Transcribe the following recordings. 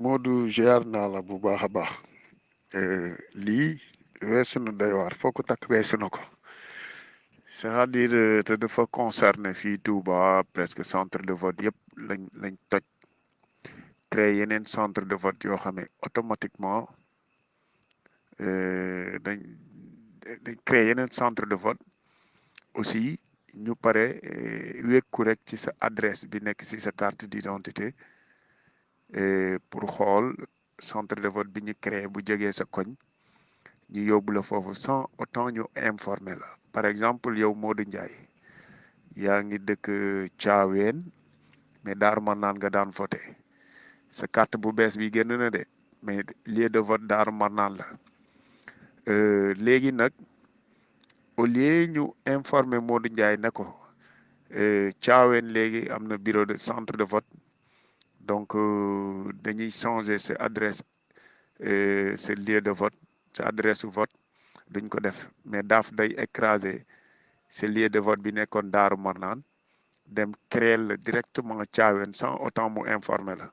Modou ziar naa la bu baax a baax lii weesu na doy waar foo ko takk weesu na ko c'est-à-dire te dafa concerner fii Touba presque centre de vote yëpp lañ toj créé yeneen centre de vote yoo xam ne automatiquement dañ dañ créé yeneen centre de vote aussi ñu pare wékku rek ci sa adresse bi nekk ci sa carte d'identité pour xool centre de vote bi ñu créé bu jegee sa koñ ñu yóbbu la foofu sans autant ñu informer la par exemple yow Modou Ndiaye yaa ngi dëkk Thiawéen mais Darou Marnane nga daan voté sa carte bu bees bi génn na de mais lieu de vote Darou Marnane la léegi nag au lieu ñu informer Modou Ndiaye ne ko Thiawéen léegi am na bureau de centre de vote donc dañuy changer sa adresse sa lieu de vote sa adresse su vote duñ ko def mais daaf day écraser sa lieu de vote bi nekkoon Daaru Marnaan dem créer la directement Thiawéen sans autant mu informer la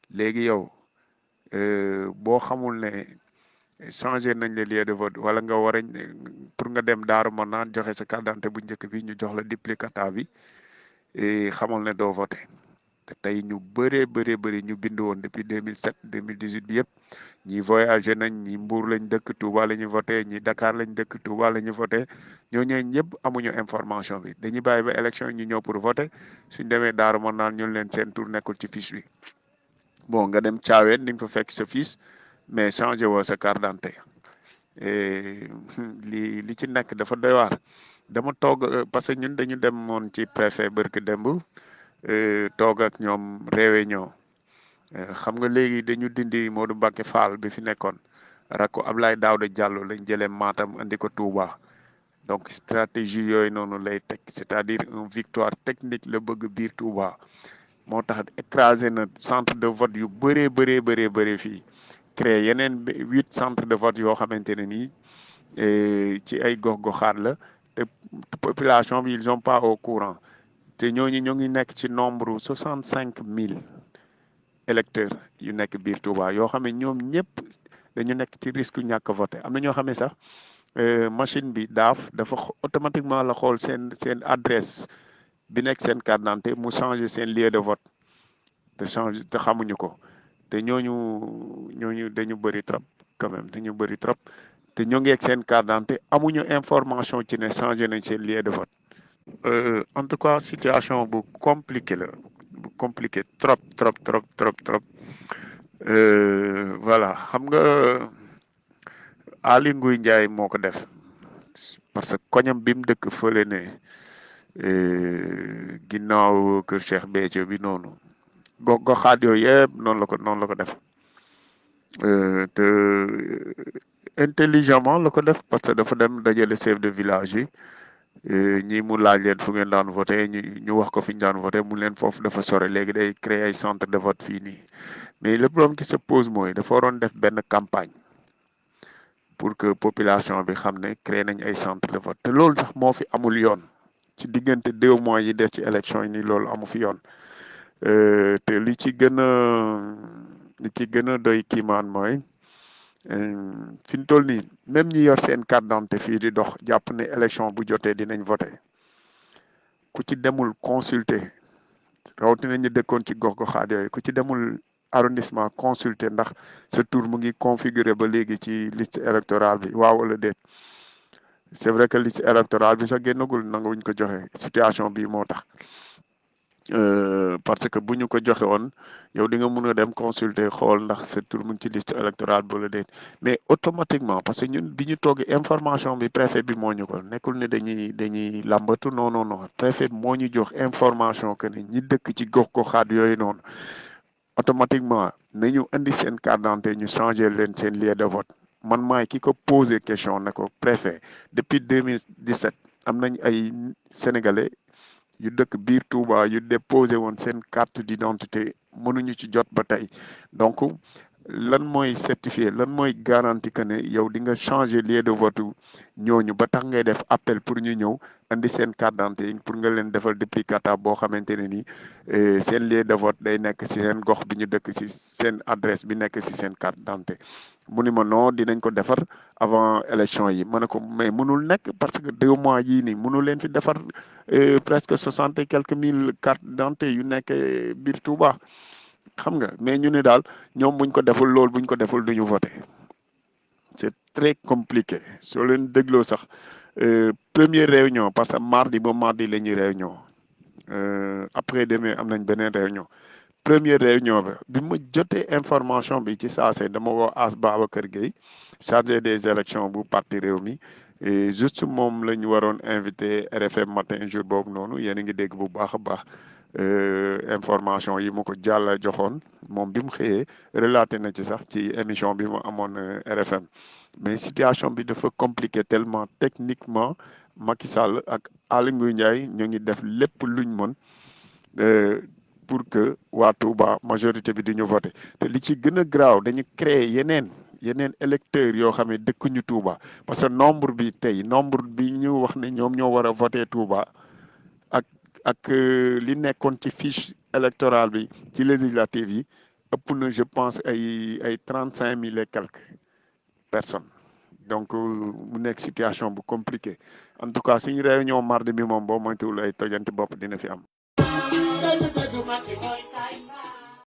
léegi yow boo xamul ne changer nañ le lieu de vote wala nga war a pour nga dem Daaru Marnaan joxe sa carte d'identité bu njëkk bi ñu jox la duplicata bi xamal ne doo voté te tey ñu bëri ñu bind woon depuis 2007 2018 bi yëpp ñi voyagé nañ ñi Mbour lañ dëkk Touba la ñu voté ñi Dakar lañ dëkk Touba la ñu voté ñooñu ñëpp amuñu information bi dañuy bàyyi ba élection ñu ñëw pour voter suñ demee Daaru Marnaan ñu leen seen tour nekkul ci fiche bi bon nga dem Thiawéen di nga fa fekk sa fiche mais changé woo sa carte d'identité li ci nekk dafa doy waar dama toog parce que ñun dañu demoon ci préfet barki démb toog ak ñoom réunion xam nga léegi dañu dindi Modou Mbacké Fall bi fi nekkoon rakku Abdoulaye Daouda Diallo lañ jëlee Matam andi ko Touba donc stratégie yooyu noonu lay teg c'est-à-dire une victoire technique la bëgg biir Touba moo tax écrasé na centre de vote yu bëree fii créé yeneen 8 centres de vote yoo xamante ne nii ci ay gox-goxaat la te population bi ils ont pas au courant te ñooñu ñu ngi nekk ci nombre 65 000 électeurs yu nekk biir Touba yoo xam ne ñoom ñëpp dañu nekk ci risque ñàkk voté am na ñoo xam ne sax machine bi daaf dafa automatiquement la xool seen adresse bi nekk seen carte d'identité mu changer seen lieu de vote te xamuñu ko te ñooñu dañu bëri trop quand même dañu bëri trop te ñoo ngi ak seen carte d'identité amuñu information ci ne changer nañ seen lieu de vote. En tout cas situation bu compliqué la bu compliqué trop voilà xam nga Aly Ngouille Ndiaye moo ko def parce que koñam bi mu dëkk fële ne ginnaaw kër Cheikh Béthio bi noonu goxaat yooyu yëpp noonu la ko def te intelligemment la ko def parce que dafa dem dajale chef de village yi ñi mu laaj leen fu ngeen daan voté ñu wax ko fi ñu daan voté mu leen foofu dafa sore léegi day créer ay centre de vote fii nii mais le problème qui se pose mooy dafa waroon def benn campagne pour que population bi xam ne créé nañ ay centre de vote te loolu sax moo fi amul yoon ci diggante 2 mois yi des ci élection yi nii loolu amu fi yoon te li ci gën a doy kiimaan mooy fi mu toll nii même ñi yor seen carte d'identité fii di dox jàpp ne élection bu jotee dinañ voté ku ci demul consulter rawatina ñu dëkkoon ci gox-goxaat yooyu ku ci demul arrondissement consulter ndax sa tour mu ngi configuré ba léegi ci liste électorale bi waaw wala déet c'est vrai que liste électorale bi sax génnagul nanguwuñ ko joxe situation bi moo tax parce que bu ñu ko joxe woon yow di nga mun a dem consulter xool ndax sa tour mu ngi ci liste électorale ba la déet mais automatiquement parce que ñun bi ñu toog information bi préfet bi moo ñu ko nekkul ne dañuy làmbatu non préfet bi moo ñu jox information que ne ñi dëkk ci gox-goxaat yooyu noonu automatiquement nañu indi seen carte d'identité ñu changer leen seen lieu de vote man maay ki ko posé question ne ko préfet depuis 2017 am nañ ay sénégalais yu dëkk biir Touba yu déposé woon seen carte d'identité mënuñu ci jot ba tey donc lan mooy certifié lan mooy garantie que ne yow di nga changer lieu de vote ñooñu ba tax ngay def appel pour ñu ñëw andi seen carte d'identité yi pour nga leen defal duplicata boo xamante ne nii seen lieu de vote day nekk si seen gox bi ñu dëkk si seen adresse bi nekk si seen carte d'identité mu ni ma non dinañ ko defar avant élection yi ma ne ko mais mënul nekk parce que 2 mois yii nii mënul leen fi defar presque 60 et quelques mille cartes d'identité yu nekk biir Touba xam nga mais ñu ne daal ñoom buñ ko deful loolu buñ ko deful duñu voté c'est très compliqué soo leen dégloo sax première réunion parce que mardi ba mardi la ñuy réunion après demain am nañ beneen réunion première réunion bi ma jotee information bi ci saase dama woo As Babacar Gueye chargé des élections bu parti Rewmi et juste moom la ñu waroon invité RFM matin jour boobu noonu yéen a ngi dégg bu baax a baax information yi mu ko jàll joxoon moom bi mu xëyee relaté na ci sax ci émission bi mu amoon RFM mais situation bi dafa compliqué tellement techniquement Macky Sall ak Aly Ngouille Ndiaye ñoo ngi def lépp luñ mën pour que waa Touba majorité bi di ñu voté te li ci gën a graaw dañu créer yeneen électeurs yoo xam ne dëkkuñu Touba parce que nombre bi ñu wax ne ñoom ñoo war a voté Touba ak li nekkoon ci fiche électorale bi ci législative yi ëpp na je pense ay 35 000 et quelques personnes donc mu nekk situation bu compliqué en tout cas suñu réunion mardi bi moom boo moytuwul ay tojante bopp dina fi am.